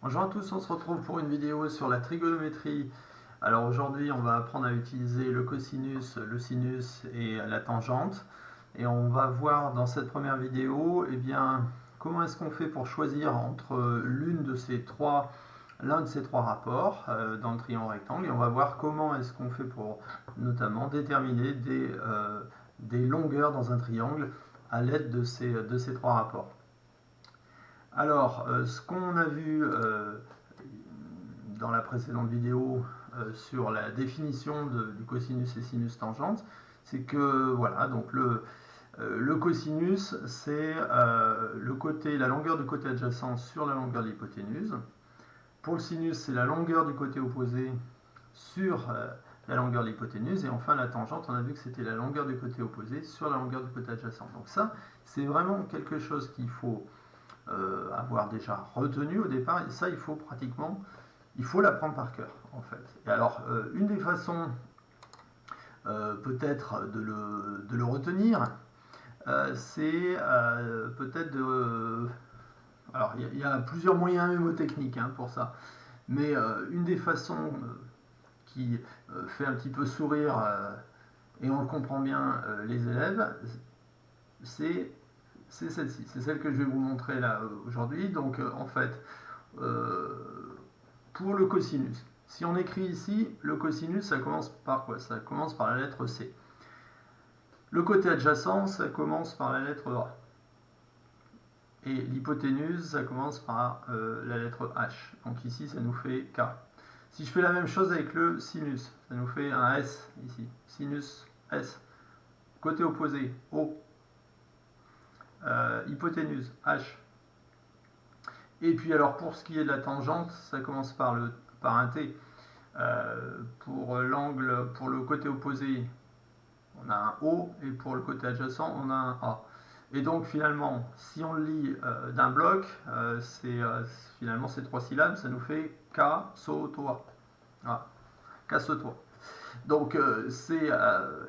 Bonjour à tous, on se retrouve pour une vidéo sur la trigonométrie. Alors aujourd'hui on va apprendre à utiliser le cosinus, le sinus et la tangente. Et on va voir dans cette première vidéo comment est-ce qu'on fait pour choisir entre l'un de ces trois rapports dans le triangle rectangle. Et on va voir comment est-ce qu'on fait pour notamment déterminer des longueurs dans un triangle à l'aide de ces trois rapports. Alors, ce qu'on a vu dans la précédente vidéo sur la définition du cosinus et sinus tangente, c'est que voilà, donc le cosinus, c'est la longueur du côté adjacent sur la longueur de l'hypoténuse. Pour le sinus, c'est la longueur du côté opposé sur la longueur de l'hypoténuse. Et enfin, la tangente, on a vu que c'était la longueur du côté opposé sur la longueur du côté adjacent. Donc ça, c'est vraiment quelque chose qu'il faut avoir déjà retenu au départ, et ça il faut l'apprendre par cœur en fait. Et alors une des façons peut-être de le retenir, c'est peut-être de... Alors il y a plusieurs moyens mnémotechniques pour ça, mais une des façons qui fait un petit peu sourire et on le comprend bien les élèves, c'est celle-ci, c'est celle que je vais vous montrer là aujourd'hui. Donc en fait, pour le cosinus, si on écrit ici, le cosinus, ça commence par quoi? Ça commence par la lettre C. Le côté adjacent, ça commence par la lettre A. Et l'hypoténuse, ça commence par la lettre H. Donc ici, ça nous fait K. Si je fais la même chose avec le sinus, ça nous fait un S ici. Sinus S. Côté opposé, O. Hypoténuse, H. Et puis alors pour ce qui est de la tangente, ça commence par un T. Pour le côté opposé, on a un O, et pour le côté adjacent, on a un A. Et donc finalement, si on le lit d'un bloc, finalement ces trois syllabes, ça nous fait K-so-toi. Ah, casse-toi. Donc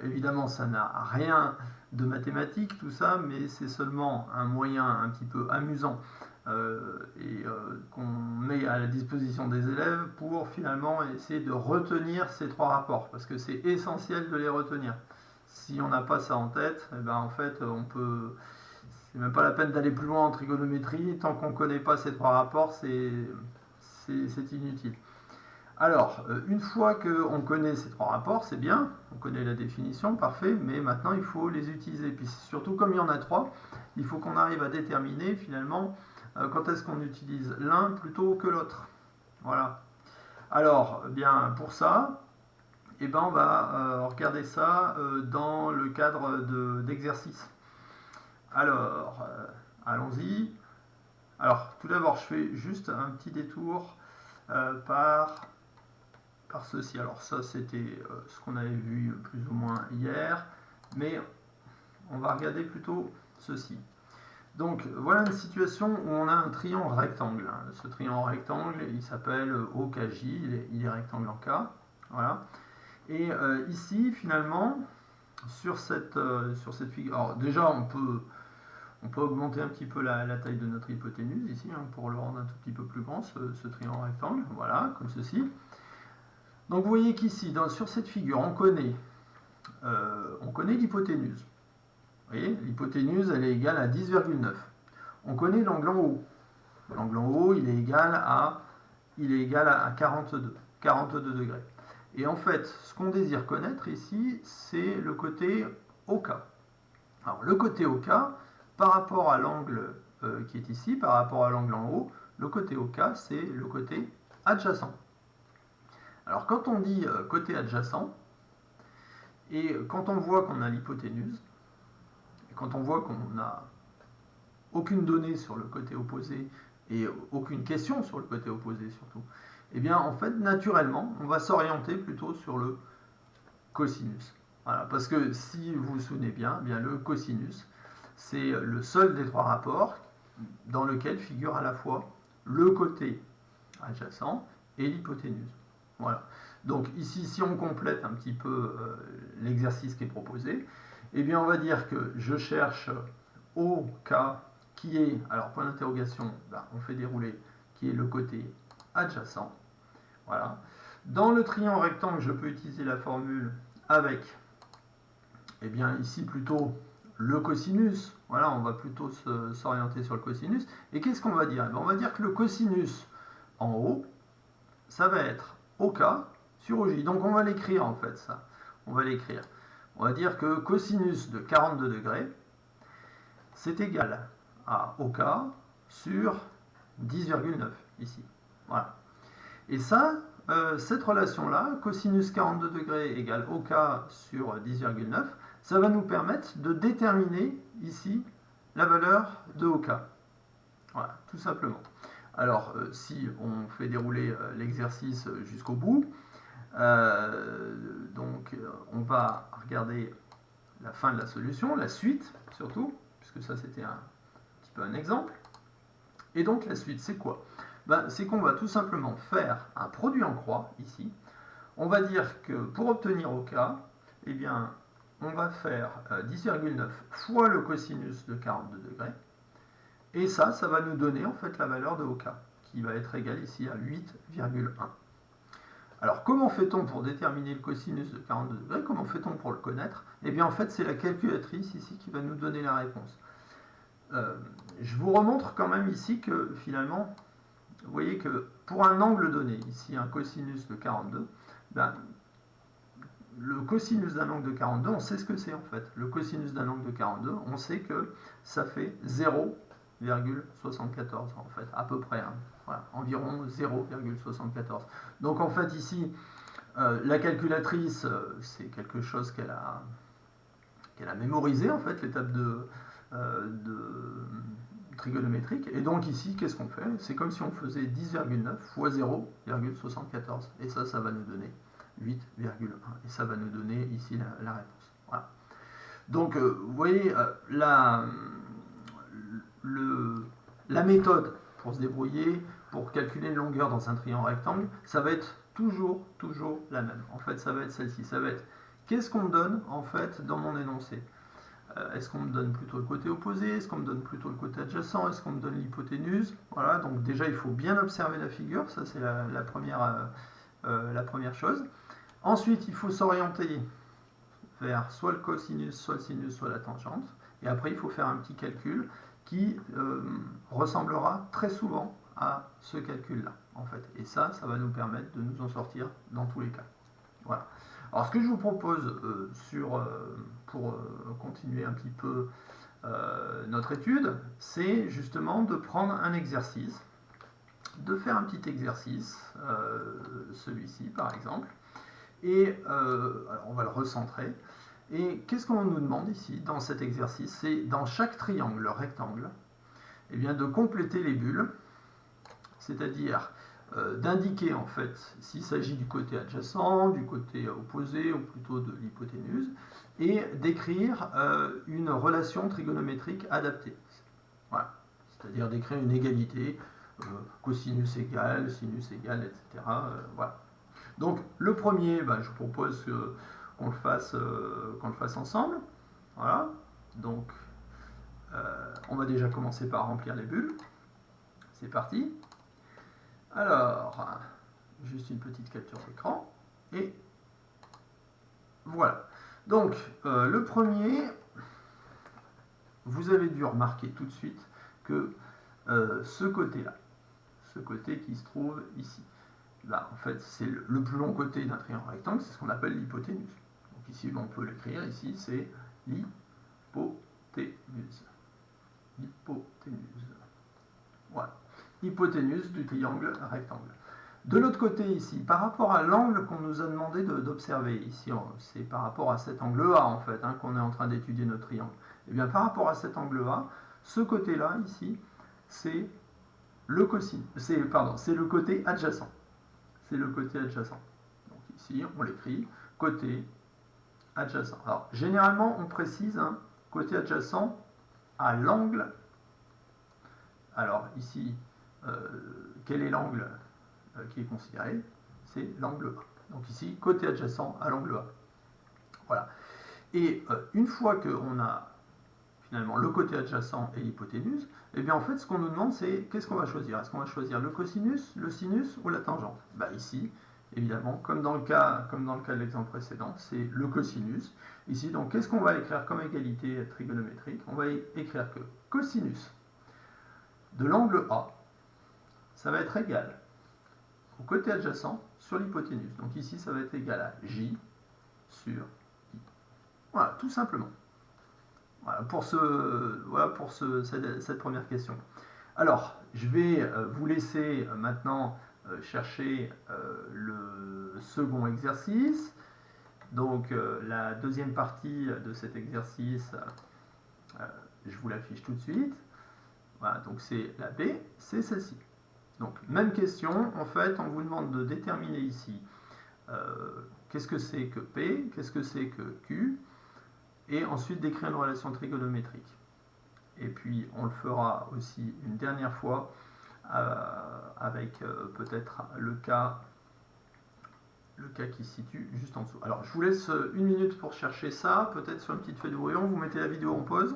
évidemment, ça n'a rien de mathématique tout ça, mais c'est seulement un moyen un petit peu amusant qu'on met à la disposition des élèves pour finalement essayer de retenir ces trois rapports, parce que c'est essentiel de les retenir. Si on n'a pas ça en tête, en fait c'est même pas la peine d'aller plus loin en trigonométrie, tant qu'on ne connaît pas ces trois rapports, c'est inutile. Alors, une fois qu'on connaît ces trois rapports, c'est bien, on connaît la définition, parfait, mais maintenant il faut les utiliser. Puis surtout, comme il y en a trois, il faut qu'on arrive à déterminer finalement quand est-ce qu'on utilise l'un plutôt que l'autre. Voilà. Alors, pour ça, on va regarder ça dans le cadre d'exercices. Alors, allons-y. Alors, tout d'abord, je fais juste un petit détour par ceci. Alors ça, c'était ce qu'on avait vu plus ou moins hier, mais on va regarder plutôt ceci. Donc voilà une situation où on a un triangle rectangle. Ce triangle rectangle, il s'appelle OKJ, il est rectangle en K. Voilà. Et ici, finalement, sur cette figure, alors déjà on peut augmenter un petit peu la taille de notre hypoténuse ici pour le rendre un tout petit peu plus grand, ce triangle rectangle. Voilà, comme ceci. Donc vous voyez qu'ici, sur cette figure, on connaît l'hypoténuse. Vous voyez, l'hypoténuse, elle est égale à 10,9. On connaît l'angle en haut. L'angle en haut, il est égal à 42 degrés. Et en fait, ce qu'on désire connaître ici, c'est le côté OK. Alors, le côté OK, par rapport à l'angle qui est ici, par rapport à l'angle en haut, le côté OK, c'est le côté adjacent. Alors quand on dit côté adjacent, et quand on voit qu'on a l'hypoténuse, et quand on voit qu'on n'a aucune donnée sur le côté opposé, et aucune question sur le côté opposé surtout, en fait, naturellement, on va s'orienter plutôt sur le cosinus. Voilà, parce que si vous vous souvenez bien, le cosinus, c'est le seul des trois rapports dans lequel figure à la fois le côté adjacent et l'hypoténuse. Voilà. Donc ici, si on complète un petit peu l'exercice qui est proposé, on va dire que je cherche OK qui est, alors point d'interrogation, on fait dérouler, qui est le côté adjacent. Voilà. Dans le triangle rectangle, je peux utiliser la formule avec, eh bien ici plutôt le cosinus. Voilà, on va plutôt s'orienter sur le cosinus. Et qu'est-ce qu'on va dire? On va dire que le cosinus en haut, ça va être OK sur OJ. Donc on va l'écrire en fait, ça. On va l'écrire. On va dire que cosinus de 42 degrés, c'est égal à OK sur 10,9 ici. Voilà. Et ça, cette relation-là, cosinus 42 degrés égale OK sur 10,9, ça va nous permettre de déterminer ici la valeur de OK. Voilà, tout simplement. Alors, si on fait dérouler l'exercice jusqu'au bout, donc on va regarder la fin de la solution, la suite surtout, puisque ça c'était un petit peu un exemple. Et donc la suite, c'est quoi? C'est qu'on va tout simplement faire un produit en croix ici. On va dire que pour obtenir OK, eh bien, on va faire 10,9 fois le cosinus de 42 degrés. Et ça va nous donner en fait la valeur de OK, qui va être égale ici à 8,1. Alors comment fait-on pour déterminer le cosinus de 42 degrés? Comment fait-on pour le connaître? Eh bien en fait c'est la calculatrice ici qui va nous donner la réponse. Je vous remontre quand même ici que finalement, vous voyez que pour un angle donné, ici un cosinus de 42, le cosinus d'un angle de 42, on sait ce que c'est en fait. Le cosinus d'un angle de 42, on sait que ça fait 0,74 en fait, à peu près. Hein. Voilà, environ 0,74. Donc en fait ici, la calculatrice, c'est quelque chose qu'elle a mémorisé en fait, l'étape de trigonométrique. Et donc ici, qu'est-ce qu'on fait? C'est comme si on faisait 10,9 fois 0,74. Et ça va nous donner 8,1. Et ça va nous donner ici la réponse. Voilà. Donc, vous voyez, la méthode pour se débrouiller, pour calculer une longueur dans un triangle rectangle, ça va être toujours la même. En fait, ça va être celle-ci. Ça va être, qu'est-ce qu'on me donne, en fait, dans mon énoncé? Est-ce qu'on me donne plutôt le côté opposé? Est-ce qu'on me donne plutôt le côté adjacent? Est-ce qu'on me donne l'hypoténuse? Voilà, donc déjà, il faut bien observer la figure. Ça, c'est la première chose. Ensuite, il faut s'orienter vers soit le cosinus, soit le sinus, soit la tangente. Et après, il faut faire un petit calcul qui ressemblera très souvent à ce calcul-là, en fait. Et ça va nous permettre de nous en sortir dans tous les cas. Voilà. Alors, ce que je vous propose pour continuer un petit peu notre étude, c'est justement de prendre un exercice, de faire un petit exercice, celui-ci par exemple, et alors on va le recentrer. Et qu'est-ce qu'on nous demande ici dans cet exercice? C'est dans chaque triangle rectangle, eh bien, de compléter les bulles, c'est-à-dire d'indiquer en fait s'il s'agit du côté adjacent, du côté opposé ou plutôt de l'hypoténuse, et d'écrire une relation trigonométrique adaptée. Voilà. C'est-à-dire d'écrire une égalité, cosinus égal, sinus égal, etc. Voilà. Donc le premier, je vous propose qu'on le fasse ensemble. Voilà. Donc on va déjà commencer par remplir les bulles. C'est parti. Alors, juste une petite capture d'écran. Et voilà. Donc, le premier, vous avez dû remarquer tout de suite que ce côté-là, ce côté qui se trouve ici, là, en fait, c'est le plus long côté d'un triangle rectangle, c'est ce qu'on appelle l'hypoténuse. Donc ici, on peut l'écrire, ici, c'est l'hypoténuse. L'hypoténuse. Voilà. Hypoténuse du triangle rectangle. De l'autre côté ici, par rapport à l'angle qu'on nous a demandé d'observer, ici c'est par rapport à cet angle A en fait, qu'on est en train d'étudier notre triangle. Et bien par rapport à cet angle A, ce côté-là ici, c'est le côté adjacent. C'est le côté adjacent. Donc ici, on l'écrit, côté adjacent. Alors généralement, on précise côté adjacent à l'angle. Alors ici, quel est l'angle qui est considéré? C'est l'angle A. Donc ici, côté adjacent à l'angle A. Voilà. Et une fois qu'on a finalement le côté adjacent et l'hypoténuse, et bien en fait ce qu'on nous demande c'est qu'est-ce qu'on va choisir. Est-ce qu'on va choisir le cosinus, le sinus ou la tangente? Ici, évidemment, comme dans le cas de l'exemple précédent, c'est le cosinus. Ici, donc qu'est-ce qu'on va écrire comme égalité trigonométrique? On va écrire que cosinus de l'angle A, ça va être égal au côté adjacent sur l'hypoténuse. Donc ici, ça va être égal à J sur I. Voilà, tout simplement. Voilà pour cette première question. Alors, je vais vous laisser maintenant chercher le second exercice. Donc, la deuxième partie de cet exercice, je vous l'affiche tout de suite. Voilà, donc c'est la B, c'est celle-ci. Donc, même question, en fait, on vous demande de déterminer ici qu'est-ce que c'est que P, qu'est-ce que c'est que Q, et ensuite d'écrire une relation trigonométrique. Et puis, on le fera aussi une dernière fois avec peut-être le cas qui se situe juste en dessous. Alors, je vous laisse une minute pour chercher ça, peut-être sur une petite feuille de brouillon, vous mettez la vidéo en pause.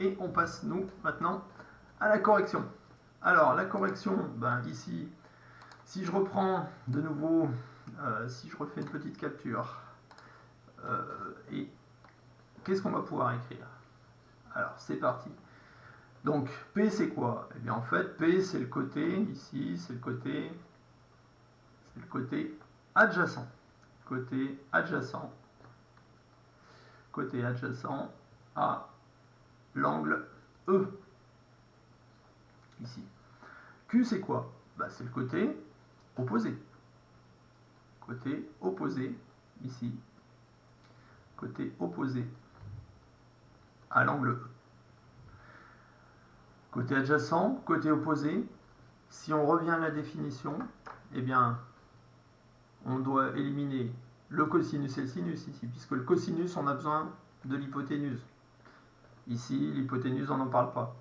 Et on passe, nous, maintenant, à la correction. Alors, la correction, ici, si je reprends de nouveau, si je refais une petite capture, et qu'est-ce qu'on va pouvoir écrire? Alors, c'est parti. Donc, P, c'est quoi? Eh bien, en fait, P, c'est le côté, ici, c'est le côté adjacent. Côté adjacent à l'angle E. Ici. Q, c'est quoi? C'est le côté opposé. Côté opposé, ici. Côté opposé à l'angle E. Côté adjacent, côté opposé, si on revient à la définition, eh bien, on doit éliminer le cosinus et le sinus ici, puisque le cosinus, on a besoin de l'hypoténuse. Ici, l'hypoténuse, on n'en parle pas.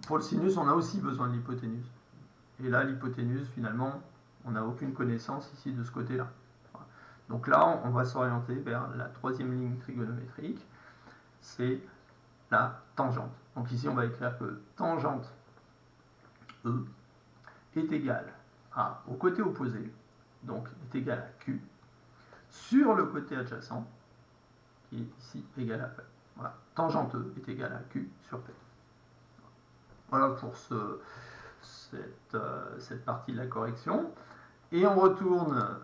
Pour le sinus, on a aussi besoin de l'hypoténuse. Et là, l'hypoténuse, finalement, on n'a aucune connaissance ici de ce côté-là. Donc là, on va s'orienter vers la troisième ligne trigonométrique, c'est la tangente. Donc ici, on va écrire que tangente E est égale au côté opposé, donc est égal à Q, sur le côté adjacent, qui est ici égal à P. Voilà, tangente E est égal à Q sur P. Voilà pour cette partie de la correction. Et on retourne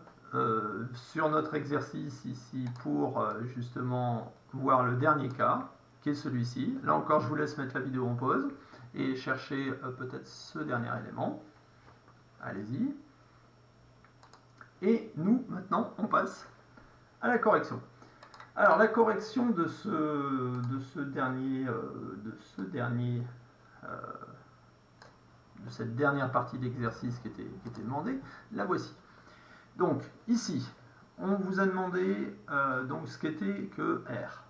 sur notre exercice ici pour justement voir le dernier cas, qui est celui-ci. Là encore, je vous laisse mettre la vidéo en pause et chercher peut-être ce dernier élément. Allez-y. Et nous, maintenant, on passe à la correction. Alors, la correction de cette dernière partie d'exercice qui était demandée, la voici. Donc, ici, on vous a demandé donc ce qu'était que R.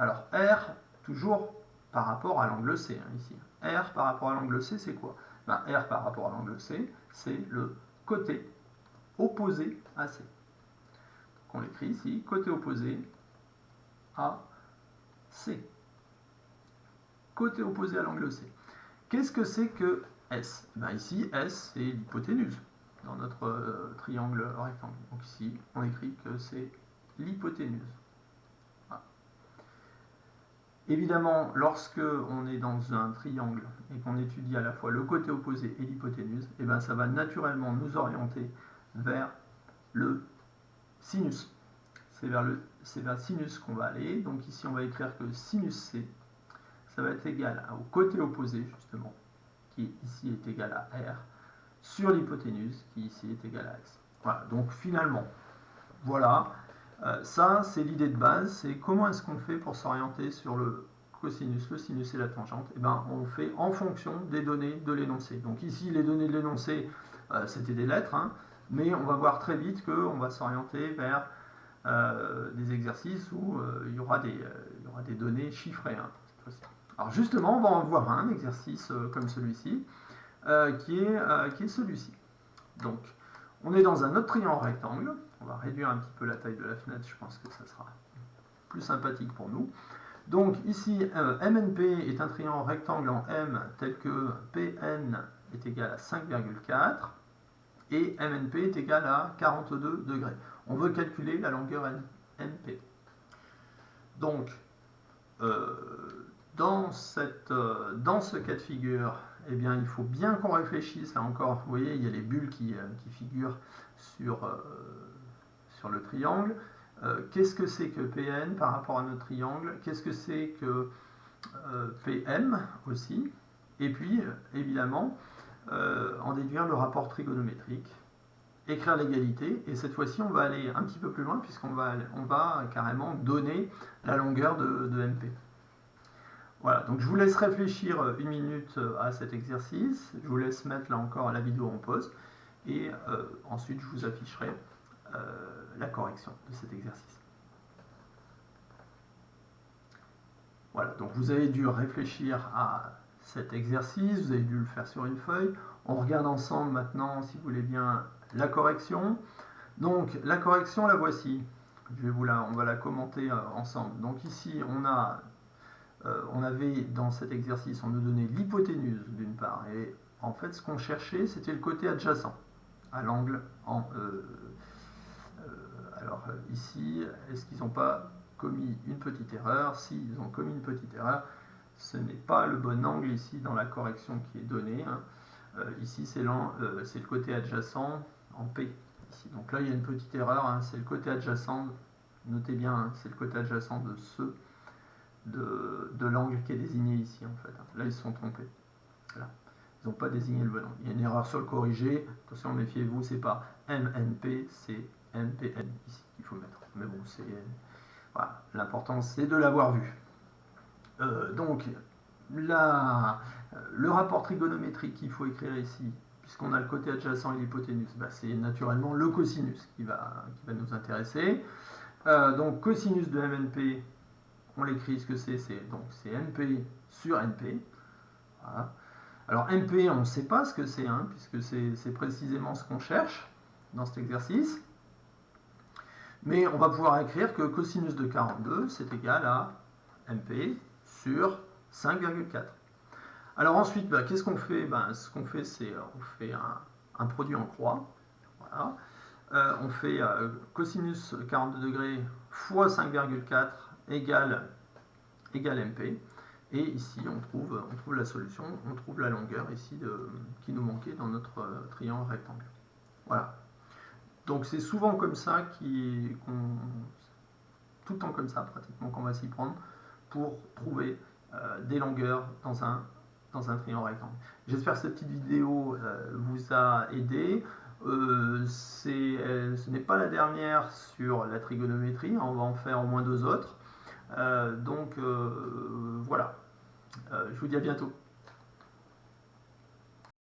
Alors, R, toujours par rapport à l'angle C, ici. R par rapport à l'angle C, c'est quoi? R par rapport à l'angle C, c'est le côté opposé à C. Donc, on l'écrit ici, côté opposé à C. Côté opposé à l'angle C. Qu'est-ce que c'est que S? Ici, S, c'est l'hypoténuse dans notre triangle rectangle. Donc ici, on écrit que c'est l'hypoténuse. Voilà. Évidemment, lorsque on est dans un triangle et qu'on étudie à la fois le côté opposé et l'hypoténuse, ça va naturellement nous orienter vers le sinus. C'est vers le sinus qu'on va aller. Donc ici, on va écrire que sinus C, ça va être égal au côté opposé, justement, qui ici est égal à R, sur l'hypoténuse, qui ici est égal à S. Voilà, donc finalement, voilà, ça c'est l'idée de base, c'est comment est-ce qu'on fait pour s'orienter sur le cosinus, le sinus et la tangente. On fait en fonction des données de l'énoncé. Donc ici, les données de l'énoncé, c'était des lettres, mais on va voir très vite qu'on va s'orienter vers des exercices où il y aura des données chiffrées cette fois-ci. Alors justement, on va en voir un exercice comme celui-ci, qui est celui-ci. Donc, on est dans un autre triangle rectangle. On va réduire un petit peu la taille de la fenêtre, je pense que ça sera plus sympathique pour nous. Donc ici, MNP est un triangle rectangle en M tel que PN est égal à 5,4 et MNP est égal à 42 degrés. On veut calculer la longueur NP. Donc, dans ce cas de figure, eh bien, il faut bien qu'on réfléchisse. Là encore, vous voyez, il y a les bulles qui figurent sur le triangle. Qu'est-ce que c'est que PN par rapport à notre triangle? Qu'est-ce que c'est que PM aussi? Et puis, évidemment, en déduire le rapport trigonométrique, écrire l'égalité, et cette fois-ci, on va aller un petit peu plus loin, puisqu'on va carrément donner la longueur de MP. Voilà, donc je vous laisse réfléchir une minute à cet exercice, je vous laisse mettre là encore la vidéo en pause, et ensuite je vous afficherai la correction de cet exercice. Voilà, donc vous avez dû réfléchir à cet exercice, vous avez dû le faire sur une feuille. On regarde ensemble maintenant, si vous voulez bien, la correction. Donc la correction, la voici. On va la commenter ensemble. Donc ici, on avait dans cet exercice, on nous donnait l'hypoténuse d'une part, et en fait ce qu'on cherchait, c'était le côté adjacent à l'angle en alors ici, est-ce qu'ils n'ont pas commis une petite erreur? Si, ils ont commis une petite erreur. Ce n'est pas le bon angle ici dans la correction qui est donnée. Ici, c'est le côté adjacent en P. Ici. Donc là, il y a une petite erreur. C'est le côté adjacent. Notez bien, c'est le côté adjacent de l'angle qui est désigné ici. En fait. Là, ils se sont trompés. Là. Ils n'ont pas désigné le bon angle. Il y a une erreur sur le corrigé. Attention, méfiez-vous, c'est pas MNP, c'est MPN ici qu'il faut mettre. Mais bon, voilà, l'important c'est de l'avoir vu. Donc, le rapport trigonométrique qu'il faut écrire ici, puisqu'on a le côté adjacent et l'hypoténuse, c'est naturellement le cosinus qui va nous intéresser. Donc, cosinus de MNP, on l'écrit, ce que c'est NP sur NP. Voilà. Alors, NP, on ne sait pas ce que c'est, puisque c'est précisément ce qu'on cherche dans cet exercice. Mais on va pouvoir écrire que cosinus de 42, c'est égal à MP sur 5,4. Alors ensuite, qu'est-ce qu'on fait? Ce qu'on fait, c'est on fait un produit en croix. Voilà. On fait cosinus 42 degrés fois 5,4 égale MP. Et ici, on trouve la solution, on trouve la longueur ici qui nous manquait dans notre triangle rectangle. Voilà. Donc c'est souvent comme ça, tout le temps comme ça pratiquement, qu'on va s'y prendre pour trouver des longueurs dans un triangle rectangle. J'espère que cette petite vidéo vous a aidé. Ce n'est pas la dernière sur la trigonométrie, on va en faire au moins 2 autres. Donc voilà, je vous dis à bientôt.